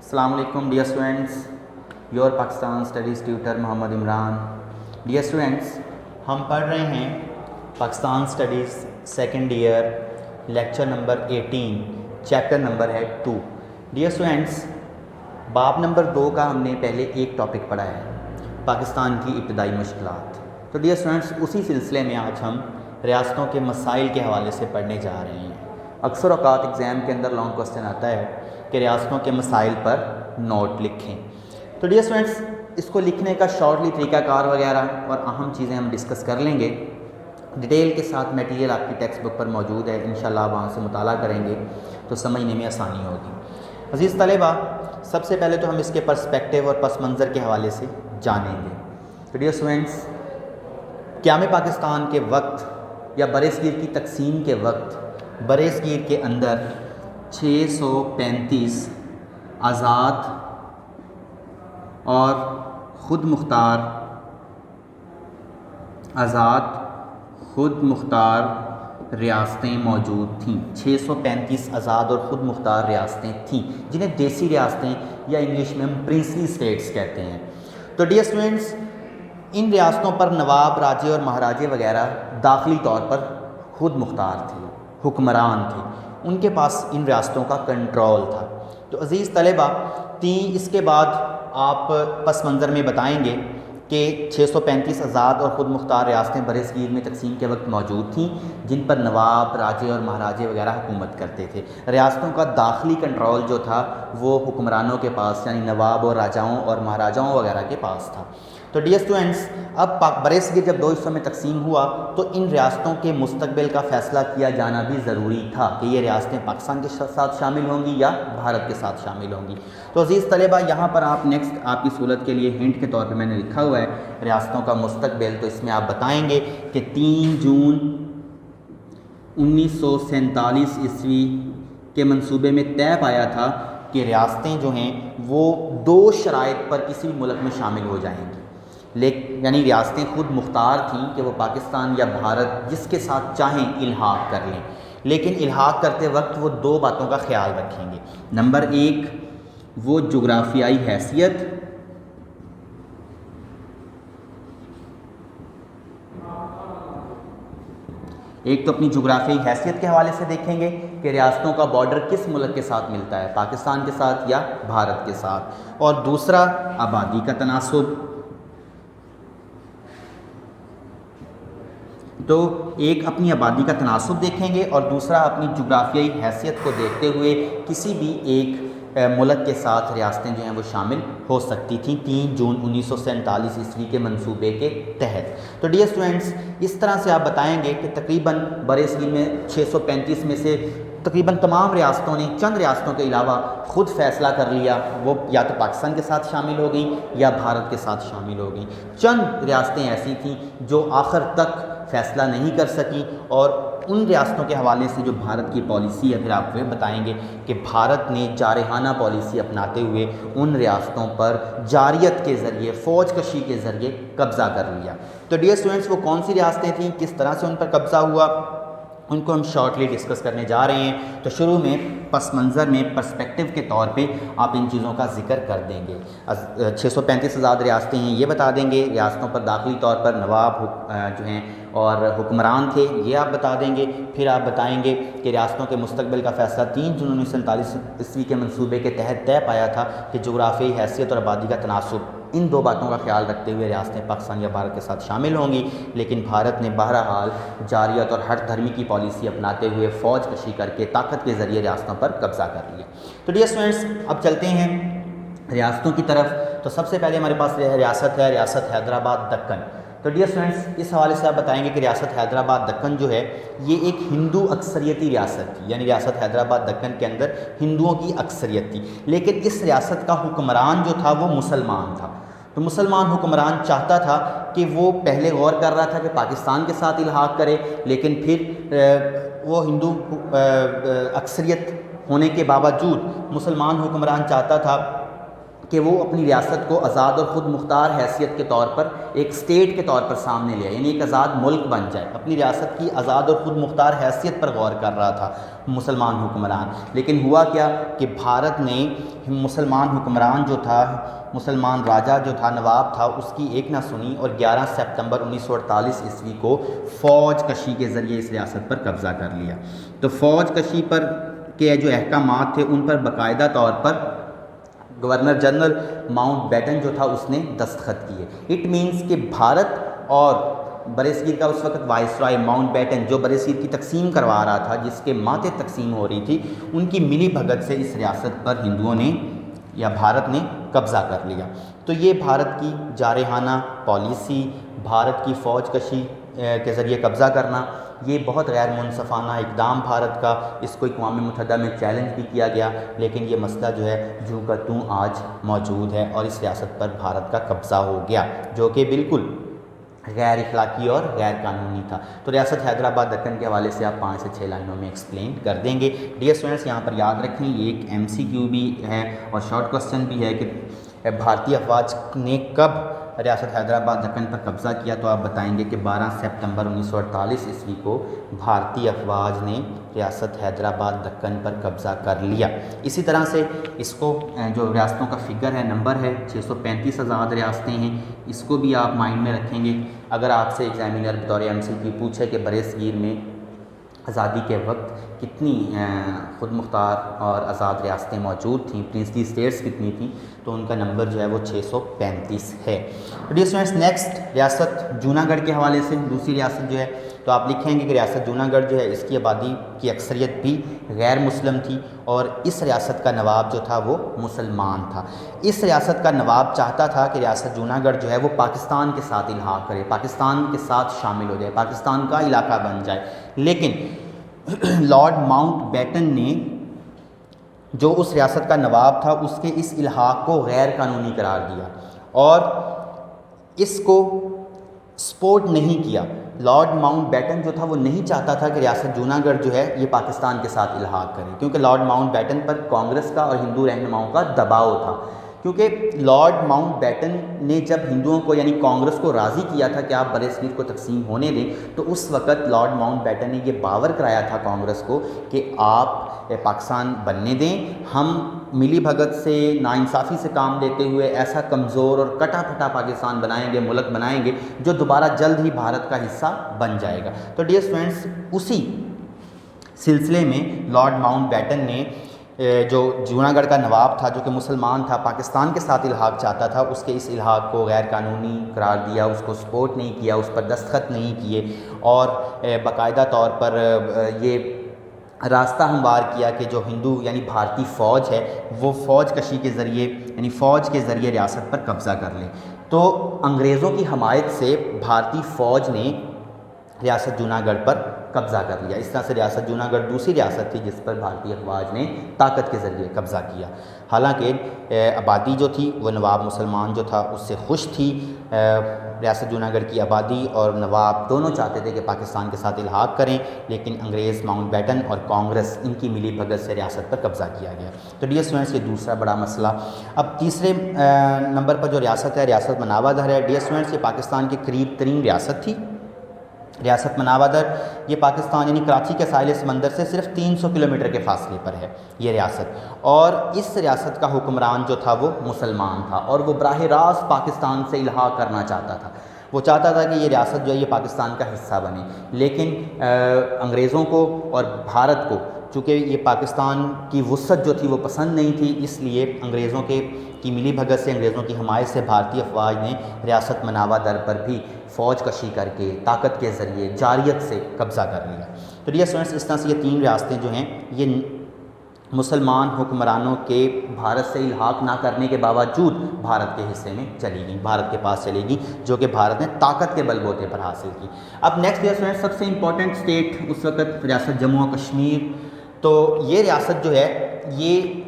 السلام علیکم dear students, your Pakistan studies tutor Muhammad Imran. Dear students, ہم پڑھ رہے ہیں Pakistan studies second year lecture number 18، chapter number ہے 2۔ ڈیئر اسٹوڈنٹس، باب نمبر 2 کا ہم نے پہلے ایک ٹاپک پڑھا ہے، پاکستان کی ابتدائی مشکلات۔ تو ڈیئر اسٹوڈنٹس، اسی سلسلے میں آج ہم ریاستوں کے مسائل کے حوالے سے پڑھنے جا رہے ہیں۔ اکثر اوقات ایگزام کے اندر لانگ کوسچن آتا ہے کہ ریاستوں کے مسائل پر نوٹ لکھیں۔ تو ڈیئر اسٹوڈنٹس، اس کو لکھنے کا شارٹلی طریقہ کار وغیرہ اور اہم چیزیں ہم ڈسکس کر لیں گے۔ ڈیٹیل کے ساتھ میٹیریل آپ کی ٹیکسٹ بک پر موجود ہے، انشاءاللہ آپ وہاں سے مطالعہ کریں گے تو سمجھنے میں آسانی ہوگی۔ عزیز طلبہ، سب سے پہلے تو ہم اس کے پرسپیکٹیو اور پس منظر کے حوالے سے جانیں گے۔ تو ڈیئر اسٹوڈنٹس، قیام پاکستان کے وقت یا برصغیر کی تقسیم کے وقت برصغیر کے اندر 635 آزاد اور خود مختار ریاستیں موجود تھیں۔ 635 آزاد اور خود مختار ریاستیں تھیں، جنہیں دیسی ریاستیں یا انگلش میں ہم پرنسلی اسٹیٹس کہتے ہیں۔ تو ڈیئر اسٹوڈنٹس، ان ریاستوں پر نواب، راجے اور مہاراجے وغیرہ داخلی طور پر خود مختار تھے، حکمران تھے، ان کے پاس ان ریاستوں کا کنٹرول تھا۔ تو عزیز طلبہ، اس کے بعد آپ پس منظر میں بتائیں گے کہ 635 آزاد اور خود مختار ریاستیں برصغیر میں تقسیم کے وقت موجود تھیں، جن پر نواب، راجے اور مہاراجے وغیرہ حکومت کرتے تھے۔ ریاستوں کا داخلی کنٹرول جو تھا وہ حکمرانوں کے پاس، یعنی نواب اور راجاؤں اور مہاراجاؤں وغیرہ کے پاس تھا۔ تو ڈیئر اسٹوڈنٹس، اب برصغیر جب 2 حصوں میں تقسیم ہوا تو ان ریاستوں کے مستقبل کا فیصلہ کیا جانا بھی ضروری تھا کہ یہ ریاستیں پاکستان کے ساتھ شامل ہوں گی یا بھارت کے ساتھ شامل ہوں گی۔ تو عزیز طلبہ، یہاں پر آپ نیکسٹ آپ کی سہولت کے لیے ہنٹ کے طور پہ میں نے لکھا ہوا ہے ریاستوں کا مستقبل۔ تو اس میں آپ بتائیں گے کہ 3 جون 1947 عیسوی کے منصوبے میں طے پایا تھا کہ ریاستیں جو ہیں وہ 2 شرائط پر کسی بھی ملک میں شامل ہو جائیں گی، یعنی ریاستیں خود مختار تھیں کہ وہ پاکستان یا بھارت جس کے ساتھ چاہیں الحاق کر لیں، لیکن الحاق کرتے وقت وہ 2 باتوں کا خیال رکھیں گے۔ نمبر 1، وہ جغرافیائی حیثیت، ایک تو اپنی جغرافیائی حیثیت کے حوالے سے دیکھیں گے کہ ریاستوں کا بارڈر کس ملک کے ساتھ ملتا ہے، پاکستان کے ساتھ یا بھارت کے ساتھ، اور دوسرا آبادی کا تناسب۔ تو ایک اپنی آبادی کا تناسب دیکھیں گے اور دوسرا اپنی جغرافیائی حیثیت کو دیکھتے ہوئے کسی بھی ایک ملک کے ساتھ ریاستیں جو ہیں وہ شامل ہو سکتی تھیں 3 جون 1947 عیسوی کے منصوبے کے تحت۔ تو ڈیئر اسٹوڈنٹس، اس طرح سے آپ بتائیں گے کہ تقریباً برصغیر میں 635 میں سے تقریباً تمام ریاستوں نے چند ریاستوں کے علاوہ خود فیصلہ کر لیا، وہ یا تو پاکستان کے ساتھ شامل ہو گئیں یا بھارت کے ساتھ شامل ہو گئیں۔ چند ریاستیں ایسی تھیں جو آخر تک فیصلہ نہیں کر سکیں، اور ان ریاستوں کے حوالے سے جو بھارت کی پالیسی ہے پھر آپ کو بتائیں گے کہ بھارت نے جارحانہ پالیسی اپناتے ہوئے ان ریاستوں پر جاریت کے ذریعے، فوج کشی کے ذریعے قبضہ کر لیا۔ تو ڈیئر اسٹوڈنٹس، وہ کون سی ریاستیں تھیں، کس طرح سے ان پر قبضہ ہوا، ان کو ہم شارٹلی ڈسکس کرنے جا رہے ہیں۔ تو شروع میں پس منظر میں پرسپیکٹیو کے طور پہ آپ ان چیزوں کا ذکر کر دیں گے۔ 635 آزاد ریاستیں ہیں یہ بتا دیں گے، ریاستوں پر داخلی طور پر نواب جو ہیں اور حکمران تھے یہ آپ بتا دیں گے۔ پھر آپ بتائیں گے کہ ریاستوں کے مستقبل کا فیصلہ 3 جون 1947 عیسوی کے منصوبے کے تحت طے پایا تھا کہ جغرافیائی حیثیت اور آبادی کا تناسب، ان 2 باتوں کا خیال رکھتے ہوئے ریاستیں پاکستان یا بھارت کے ساتھ شامل ہوں گی، لیکن بھارت نے بہرحال جاریت اور ہر دھرمی کی پالیسی اپناتے ہوئے فوج کشی کر کے طاقت کے ذریعے ریاستوں پر قبضہ کر لیا۔ تو ڈیئر اسٹوڈنٹس، اب چلتے ہیں ریاستوں کی طرف۔ تو سب سے پہلے ہمارے پاس ریاست ہے ریاست حیدرآباد دکن۔ تو ڈیئر اسٹوڈنٹس، اس حوالے سے آپ بتائیں گے کہ ریاست حیدرآباد دکن جو ہے یہ ایک ہندو اکثریتی ریاست تھی، یعنی ریاست حیدرآباد دکن کے اندر ہندوؤں کی اکثریت تھی، لیکن اس ریاست کا حکمران جو تھا وہ مسلمان تھا۔ تو مسلمان حکمران چاہتا تھا کہ وہ پہلے غور کر رہا تھا کہ پاکستان کے ساتھ الحاق کرے، لیکن پھر وہ ہندو اکثریت ہونے کے باوجود مسلمان حکمران چاہتا تھا کہ وہ اپنی ریاست کو آزاد اور خود مختار حیثیت کے طور پر ایک اسٹیٹ کے طور پر سامنے لیا، یعنی ایک آزاد ملک بن جائے، اپنی ریاست کی آزاد اور خود مختار حیثیت پر غور کر رہا تھا مسلمان حکمران۔ لیکن ہوا کیا کہ بھارت نے مسلمان حکمران جو تھا، مسلمان راجہ جو تھا، نواب تھا، اس کی ایک نہ سنی اور 11 سپتمبر 1948 عیسوی کو فوج کشی کے ذریعے اس ریاست پر قبضہ کر لیا۔ تو فوج کشی پر کے جو احکامات تھے ان پر باقاعدہ طور پر گورنر جنرل ماؤنٹ بیٹن جو تھا اس نے دستخط کیے۔ اٹ مینس کہ بھارت اور برصغیر کا اس وقت وائسرائے ماؤنٹ بیٹن جو برصغیر کی تقسیم کروا رہا تھا، جس کے ماتحت تقسیم ہو رہی تھی، ان کی ملی بھگت سے اس ریاست پر ہندوؤں نے یا بھارت نے قبضہ کر لیا۔ تو یہ بھارت کی جارحانہ پالیسی، بھارت کی فوج کشی کے ذریعے قبضہ کرنا، یہ بہت غیر منصفانہ اقدام بھارت کا، اس کو اقوام متحدہ میں چیلنج بھی کیا گیا، لیکن یہ مسئلہ جو ہے جوں کا توں آج موجود ہے اور اس ریاست پر بھارت کا قبضہ ہو گیا، جو کہ بالکل غیر اخلاقی اور غیر قانونی تھا۔ تو ریاست حیدرآباد دکن کے حوالے سے آپ 5 سے 6 لائنوں میں ایکسپلین کر دیں گے۔ ڈیئر اسٹوڈنٹس، یہاں پر یاد رکھیں یہ ایک MCQ بھی ہے اور شارٹ کوسچن بھی ہے کہ بھارتی افواج نے کب ریاست حیدرآباد دکن پر قبضہ کیا، تو آپ بتائیں گے کہ 12 سپتمبر 1948 عیسوی کو بھارتی افواج نے ریاست حیدرآباد دکن پر قبضہ کر لیا۔ اسی طرح سے اس کو جو ریاستوں کا فگر ہے، نمبر ہے، 635 آزاد ریاستیں ہیں، اس کو بھی آپ مائنڈ میں رکھیں گے۔ اگر آپ سے ایگزامینر بطور MCQ پوچھے کہ برصغیر میں آزادی کے وقت کتنی خود مختار اور آزاد ریاستیں موجود تھیں، پرنسلی اسٹیٹس کتنی تھیں، تو ان کا نمبر جو ہے وہ 635 ہے۔ ڈیئر اسٹوڈنٹس، نیکسٹ ریاست جوناگڑھ کے حوالے سے دوسری ریاست جو ہے، تو آپ لکھیں گے کہ ریاست جوناگڑھ جو ہے اس کی آبادی کی اکثریت بھی غیر مسلم تھی اور اس ریاست کا نواب جو تھا وہ مسلمان تھا۔ اس ریاست کا نواب چاہتا تھا کہ ریاست جوناگڑھ جو ہے وہ پاکستان کے ساتھ الحاق کرے، پاکستان کے ساتھ شامل ہو جائے، پاکستان کا علاقہ بن جائے، لیکن لارڈ ماؤنٹ بیٹن نے جو اس ریاست کا نواب تھا اس کے اس الحاق کو غیر قانونی قرار دیا اور اس کو سپورٹ نہیں کیا۔ لارڈ ماؤنٹ بیٹن جو تھا وہ نہیں چاہتا تھا کہ ریاست جوناگڑھ جو ہے یہ پاکستان کے ساتھ الحاق کرے، کیونکہ لارڈ ماؤنٹ بیٹن پر کانگریس کا اور ہندو رہنماؤں کا دباؤ تھا، کیونکہ لارڈ ماؤنٹ بیٹن نے جب ہندوؤں کو یعنی کانگریس کو راضی کیا تھا کہ آپ برصغیر کو تقسیم ہونے دیں، تو اس وقت لارڈ ماؤنٹ بیٹن نے یہ باور کرایا تھا کانگریس کو کہ آپ پاکستان بننے دیں، ہم ملی بھگت سے ناانصافی سے کام لیتے ہوئے ایسا کمزور اور کٹا پھٹا پاکستان بنائیں گے، ملک بنائیں گے جو دوبارہ جلد ہی بھارت کا حصہ بن جائے گا۔ تو ڈیئر اسٹوڈنٹس، اسی سلسلے میں لارڈ ماؤنٹ بیٹن نے جو جوناگڑھ کا نواب تھا جو کہ مسلمان تھا، پاکستان کے ساتھ الحاق چاہتا تھا، اس کے اس الحاق کو غیر قانونی قرار دیا، اس کو سپورٹ نہیں کیا، اس پر دستخط نہیں کیے اور باقاعدہ طور پر یہ راستہ ہموار کیا کہ جو ہندو یعنی بھارتی فوج ہے وہ فوج کشی کے ذریعے یعنی فوج کے ذریعے ریاست پر قبضہ کر لے۔ تو انگریزوں کی حمایت سے بھارتی فوج نے ریاست جوناگڑھ پر قبضہ کر لیا۔ اس طرح سے ریاست جوناگڑھ دوسری ریاست تھی جس پر بھارتی افواج نے طاقت کے ذریعے قبضہ کیا۔ حالانکہ آبادی جو تھی وہ نواب مسلمان جو تھا اس سے خوش تھی، ریاست جوناگڑھ کی آبادی اور نواب دونوں چاہتے تھے کہ پاکستان کے ساتھ الحاق کریں، لیکن انگریز ماؤنٹ بیٹن اور کانگریس ان کی ملی بھگت سے ریاست پر قبضہ کیا گیا۔ تو ڈیئر اسٹوڈنٹس، یہ دوسرا بڑا مسئلہ۔ اب تیسرے نمبر پر جو ریاست ہے ریاست مناوادر ہے۔ ڈیئر اسٹوڈنٹس، یہ پاکستان کی قریب ترین ریاست تھی۔ ریاست مناوادر یہ پاکستان یعنی کراچی کے ساحل سمندر سے صرف 300 کلومیٹر کے فاصلے پر ہے یہ ریاست، اور اس ریاست کا حکمران جو تھا وہ مسلمان تھا اور وہ براہ راست پاکستان سے الحاق کرنا چاہتا تھا۔ وہ چاہتا تھا کہ یہ ریاست جو ہے یہ پاکستان کا حصہ بنے، لیکن انگریزوں کو اور بھارت کو چونکہ یہ پاکستان کی وسعت جو تھی وہ پسند نہیں تھی، اس لیے انگریزوں کی ملی بھگت سے، انگریزوں کی حمایت سے بھارتی افواج نے ریاست مناوادر پر بھی فوج کشی کر کے طاقت کے ذریعے جاریت سے قبضہ کر لیا۔ تو ڈیئر اسٹوڈنٹس، اس طرح سے یہ تین ریاستیں جو ہیں یہ مسلمان حکمرانوں کے بھارت سے الحاق نہ کرنے کے باوجود بھارت کے حصے میں چلی گئیں، بھارت کے پاس چلے گی، جو کہ بھارت نے طاقت کے بل بوتے پر حاصل کی۔ اب نیکسٹ ڈیئر اسٹوڈنٹس، سب سے امپورٹنٹ اسٹیٹ اس وقت ریاست جموں و کشمیر۔ تو یہ ریاست جو ہے یہ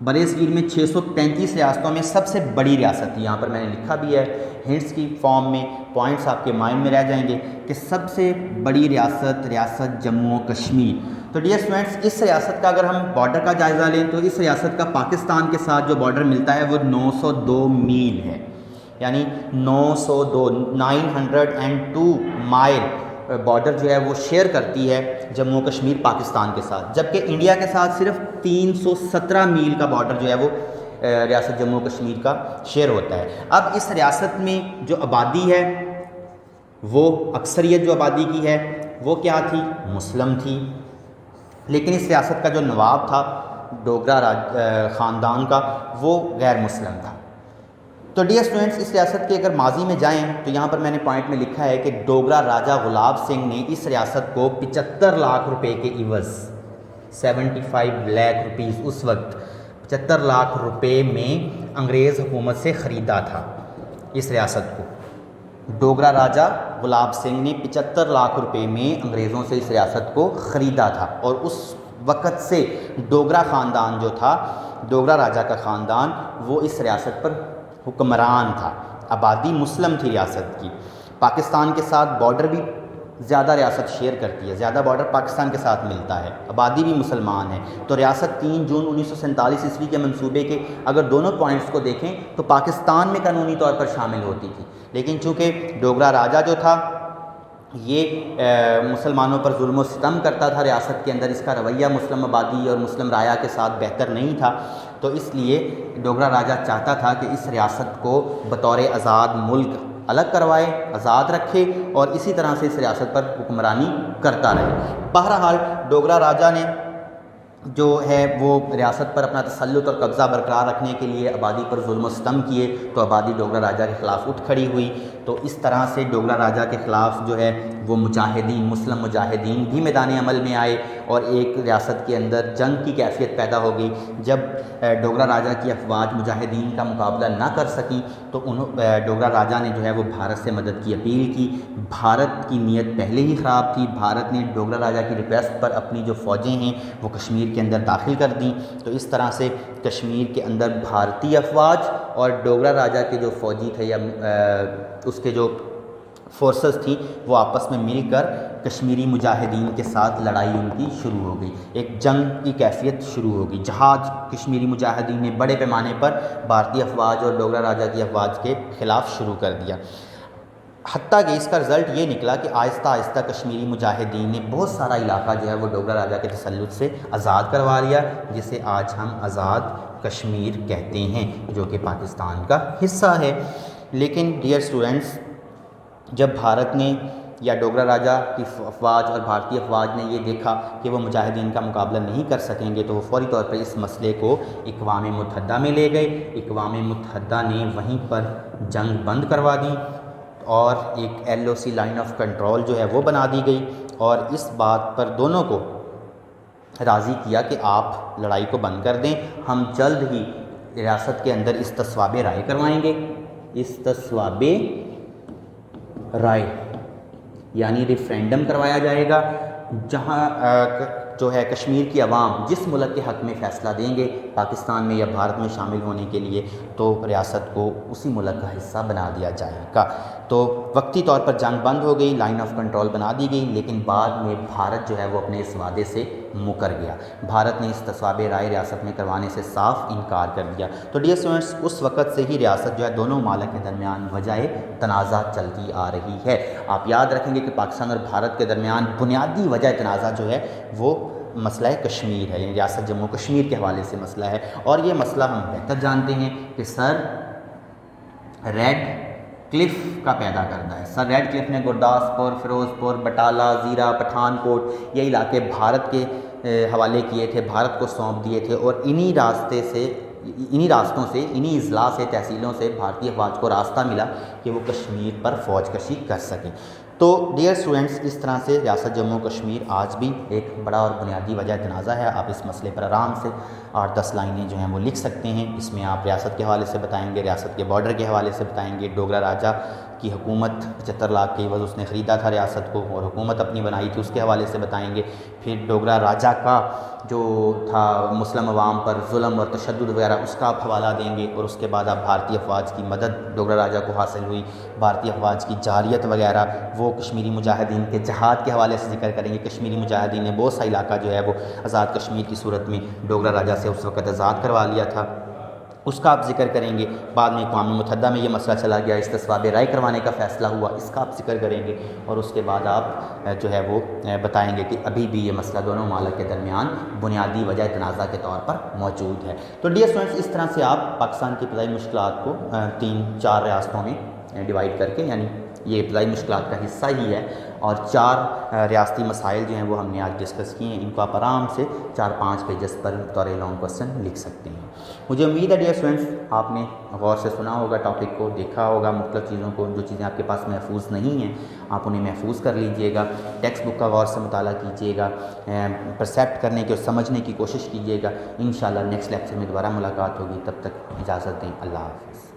برصغیر میں 635 ریاستوں میں سب سے بڑی ریاست تھی. یہاں پر میں نے لکھا بھی ہے ہنٹس کی فارم میں, پوائنٹس آپ کے مائنڈ میں رہ جائیں گے کہ سب سے بڑی ریاست جموں و کشمیر. تو ڈیئر اسٹوڈنٹس, اس ریاست کا اگر ہم بارڈر کا جائزہ لیں تو اس ریاست کا پاکستان کے ساتھ جو بارڈر ملتا ہے وہ 902 میل ہے, یعنی 902 مائل بارڈر جو ہے وہ شیئر کرتی ہے جموں و کشمیر پاکستان کے ساتھ, جبکہ انڈیا کے ساتھ صرف 317 میل کا بارڈر جو ہے وہ ریاست جموں و کشمیر کا شیئر ہوتا ہے. اب اس ریاست میں جو آبادی ہے وہ اکثریت جو آبادی کی ہے وہ کیا تھی, مسلم تھی, لیکن اس ریاست کا جو نواب تھا ڈوگرا خاندان کا وہ غیر مسلم تھا. تو ڈیئر اسٹوڈنٹس, اس ریاست کے اگر ماضی میں جائیں تو یہاں پر میں نے پوائنٹ میں لکھا ہے کہ ڈوگرا راجہ غلاب سنگھ نے اس ریاست کو 75 لاکھ روپے کے عوض 75 لاکھ روپیز اس وقت 75 لاکھ روپے میں انگریز حکومت سے خریدا تھا. اس ریاست کو ڈوگرا راجہ غلاب سنگھ نے 75 لاکھ روپے میں انگریزوں سے اس ریاست کو خریدا تھا, اور اس وقت سے ڈوگرا خاندان جو تھا, ڈوگرا راجہ کا خاندان, وہ اس ریاست پر حکمران تھا. آبادی مسلم تھی ریاست کی. پاکستان کے ساتھ بارڈر بھی زیادہ ریاست شیئر کرتی ہے, زیادہ بارڈر پاکستان کے ساتھ ملتا ہے, آبادی بھی مسلمان ہے. تو ریاست 3 جون 1947 عیسوی کے منصوبے کے اگر دونوں پوائنٹس کو دیکھیں تو پاکستان میں قانونی طور پر شامل ہوتی تھی, لیکن چونکہ ڈوگرا راجہ جو تھا یہ مسلمانوں پر ظلم و ستم کرتا تھا ریاست کے اندر, اس کا رویہ مسلم آبادی اور مسلم رایا کے ساتھ بہتر نہیں تھا, تو اس لیے ڈوگرا راجہ چاہتا تھا کہ اس ریاست کو بطور آزاد ملک الگ کروائے, آزاد رکھے, اور اسی طرح سے اس ریاست پر حکمرانی کرتا رہے. بہرحال ڈوگرا راجہ نے جو ہے وہ ریاست پر اپنا تسلط اور قبضہ برقرار رکھنے کے لیے آبادی پر ظلم و ستم کیے, تو آبادی ڈوگرا راجہ کے خلاف اٹھ کھڑی ہوئی. تو اس طرح سے ڈوگرا راجہ کے خلاف جو ہے وہ مجاہدین, مسلم مجاہدین بھی میدان عمل میں آئے, اور ایک ریاست کے اندر جنگ کی کیفیت پیدا ہو گئی. جب ڈوگرا راجہ کی افواج مجاہدین کا مقابلہ نہ کر سکیں تو ڈوگرا راجہ نے جو ہے وہ بھارت سے مدد کی اپیل کی. بھارت کی نیت پہلے ہی خراب تھی, بھارت نے ڈوگرا راجہ کی ریکویسٹ پر اپنی جو فوجیں ہیں وہ کشمیر کے اندر داخل کر دیں. تو اس طرح سے کشمیر کے اندر بھارتی افواج اور ڈوگرا راجہ کے جو فوجی تھے یا اس کے جو فورسز تھیں وہ آپس میں مل کر کشمیری مجاہدین کے ساتھ لڑائی ان کی شروع ہو گئی, ایک جنگ کی کیفیت شروع ہو گئی. جہاد کشمیری مجاہدین نے بڑے پیمانے پر بھارتی افواج اور ڈوگرا راجہ کی افواج کے خلاف شروع کر دیا, حتیٰ کہ اس کا رزلٹ یہ نکلا کہ آہستہ آہستہ کشمیری مجاہدین نے بہت سارا علاقہ جو ہے وہ ڈوگرا راجہ کے تسلط سے آزاد کروا لیا, جسے آج ہم آزاد کشمیر کہتے ہیں, جو کہ پاکستان کا حصہ ہے. لیکن ڈیئر اسٹوڈنٹس, جب بھارت نے یا ڈوگرا راجہ کی افواج اور بھارتی افواج نے یہ دیکھا کہ وہ مجاہدین کا مقابلہ نہیں کر سکیں گے, تو وہ فوری طور پر اس مسئلے کو اقوام متحدہ میں لے گئے. اقوام متحدہ نے وہیں پر جنگ بند کروا دی, اور ایک LOC لائن آف کنٹرول جو ہے وہ بنا دی گئی, اور اس بات پر دونوں کو راضی کیا کہ آپ لڑائی کو بند کر دیں, ہم جلد ہی ریاست کے اندر استصواب رائے کروائیں گے. استصواب رائے یعنی ریفرینڈم کروایا جائے گا, جہاں جو ہے کشمیر کی عوام جس ملک کے حق میں فیصلہ دیں گے پاکستان میں یا بھارت میں شامل ہونے کے لیے, تو ریاست کو اسی ملک کا حصہ بنا دیا جائے گا. تو وقتی طور پر جنگ بند ہو گئی, لائن آف کنٹرول بنا دی گئی, لیکن بعد میں بھارت جو ہے وہ اپنے اس وعدے سے مکر گیا. بھارت نے استصواب رائے ریاست میں کروانے سے صاف انکار کر دیا. تو ڈیئر اسٹوڈنٹس, اس وقت سے ہی ریاست جو ہے دونوں ممالک کے درمیان وجہ تنازع چلتی آ رہی ہے. آپ یاد رکھیں گے کہ پاکستان اور بھارت کے درمیان بنیادی وجہ تنازع جو ہے وہ مسئلہ کشمیر ہے, یعنی ریاست جموں کشمیر کے حوالے سے مسئلہ ہے. اور یہ مسئلہ ہم بہتر جانتے ہیں کہ سر ریڈ کلف کا پیدا کرتا ہے. سر ریڈ کلف نے گرداسپور, فیروز پور, بٹالہ, زیرہ, پٹھان کوٹ یہ علاقے بھارت کے حوالے کیے تھے, بھارت کو سونپ دیے تھے, اور انہی راستوں سے انہی اضلاع سے, تحصیلوں سے بھارتی افواج کو راستہ ملا کہ وہ کشمیر پر فوج کشی کر سکیں. تو ڈیئر اسٹوڈنٹس, اس طرح سے ریاست جموں کشمیر آج بھی ایک بڑا اور بنیادی وجہ تنازع ہے. آپ اس مسئلے پر آرام سے 8-10 لائنیں جو ہیں وہ لکھ سکتے ہیں. اس میں آپ ریاست کے حوالے سے بتائیں گے, ریاست کے بارڈر کے حوالے سے بتائیں گے, ڈوگرا راجہ کی حکومت 75 لاکھ کے عوض اس نے خریدا تھا ریاست کو اور حکومت اپنی بنائی تھی، اس کے حوالے سے بتائیں گے۔ پھر ڈوگرا راجا کا جو تھا مسلم عوام پر ظلم اور تشدد وغیرہ، اس کا آپ حوالہ دیں گے، اور اس کے بعد آپ بھارتی افواج کی مدد ڈوگرا راجا کو حاصل ہوئی، بھارتی افواج کی جارحیت وغیرہ، وہ کشمیری مجاہدین کے جہاد کے حوالے سے ذکر کریں گے۔ کشمیری مجاہدین نے بہت سا علاقہ جو ہے وہ آزاد کشمیر کی صورت میں ڈوگرا راجا سے اس وقت آزاد کروا لیا تھا، اس کا آپ ذکر کریں گے۔ بعد میں اقوام متحدہ میں یہ مسئلہ چلا گیا، استصواب رائے کروانے کا فیصلہ ہوا، اس کا آپ ذکر کریں گے، اور اس کے بعد آپ جو ہے وہ بتائیں گے کہ ابھی بھی یہ مسئلہ دونوں ممالک کے درمیان بنیادی وجہ تنازع کے طور پر موجود ہے۔ تو ڈیئر اسٹوڈنٹس، اس طرح سے آپ پاکستان کی ابتدائی مشکلات کو 3-4 ریاستوں میں ڈیوائڈ کر کے، یعنی یہ ابتدائی مشکلات کا حصہ ہی ہے، اور 4 ریاستی مسائل جو ہیں وہ ہم نے آج ڈسکس کیے ہیں۔ ان کو آپ آرام سے 4-5 پیجز پر بطور لانگ کوسچن لکھ سکتے ہیں۔ مجھے امید ہے ڈیئر اسٹوڈنٹس آپ نے غور سے سنا ہوگا، ٹاپک کو دیکھا ہوگا، مختلف چیزوں کو، جو چیزیں آپ کے پاس محفوظ نہیں ہیں آپ انہیں محفوظ کر لیجئے گا، ٹیکسٹ بک کا غور سے مطالعہ کیجئے گا، پرسیپٹ کرنے کی اور سمجھنے کی کوشش کیجئے گا۔ انشاءاللہ نیکسٹ لیکچر میں دوبارہ ملاقات ہوگی، تب تک اجازت دیں، اللہ حافظ۔